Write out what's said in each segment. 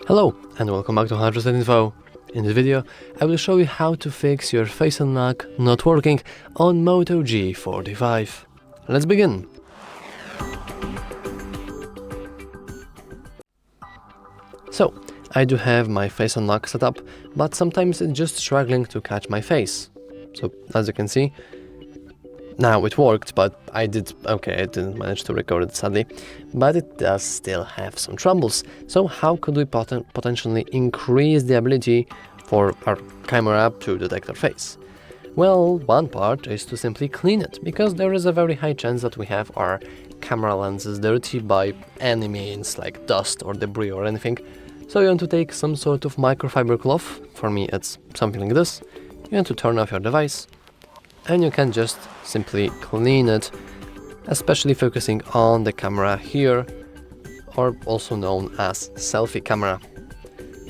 Hello and welcome back to HardReset.Info. In this video, I will show you how to fix your face unlock not working on Moto G45. Let's begin. So, I do have my face unlock set up, but sometimes it's just struggling to catch my face. So, as you can see, now it worked, but I didn't manage to record it sadly, but it does still have some troubles. So how could we potentially increase the ability for our camera to detect our face? Well, one part is to simply clean it, because there is a very high chance that we have our camera lenses dirty by any means, like dust or debris or anything. So you want to take some sort of microfiber cloth, for me it's something like this. You want to turn off your device, and you can just simply clean it, especially focusing on the camera here, or also known as selfie camera.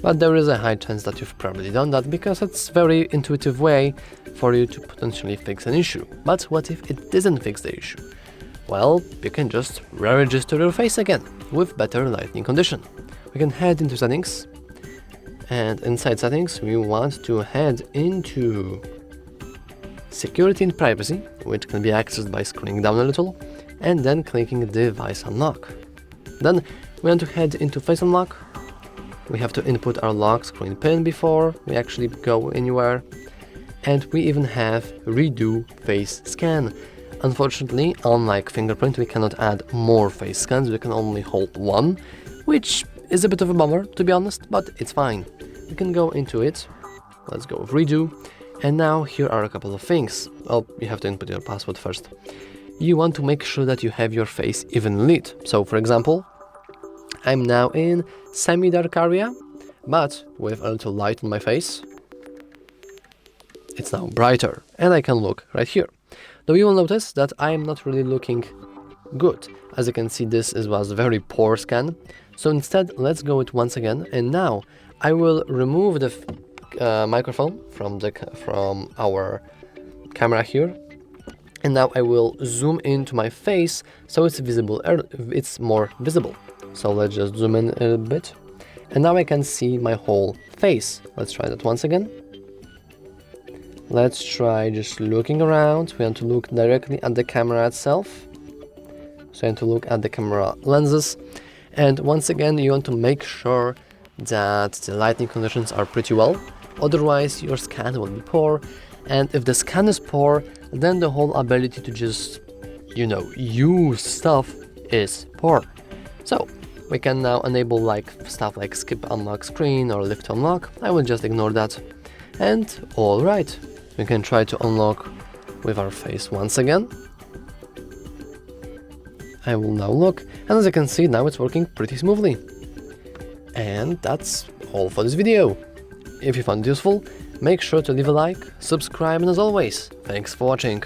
But there is a high chance that you've probably done that, because it's a very intuitive way for you to potentially fix an issue. But what if it doesn't fix the issue? Well, you can just re-register your face again with better lighting condition. We can head into settings, and inside settings we want to head into Security and Privacy, which can be accessed by scrolling down a little and then clicking Device Unlock. Then we want to head into Face Unlock. We have to input our lock screen PIN before we actually go anywhere, and we even have Redo Face Scan. Unfortunately, unlike fingerprint, we cannot add more face scans, we can only hold one, which is a bit of a bummer, to be honest, but it's fine. We can go into it. Let's go with Redo. And now here are a couple of things. Oh, you have to input your password first. You want to make sure that you have your face even lit. So for example, I'm now in semi-dark area, but with a little light on my face, it's now brighter and I can look right here. Though you will notice that I am not really looking good. As you can see, this was a very poor scan. So instead, let's go it once again, and now I will remove the microphone from our camera here, and now I will zoom into my face so it's visible. It's more visible. So let's just zoom in a bit, and now I can see my whole face. Let's try that once again. Let's try just looking around. We want to look directly at the camera itself. So you want to look at the camera lenses, and once again you want to make sure that the lighting conditions are pretty well. Otherwise your scan will be poor, and if the scan is poor, then the whole ability to just, use stuff is poor. So we can now enable stuff like skip unlock screen or lift unlock. I will just ignore that. And alright, we can try to unlock with our face once again. I will now look, and as you can see, now it's working pretty smoothly. And that's all for this video. If you found it useful, make sure to leave a like, subscribe, and as always, thanks for watching.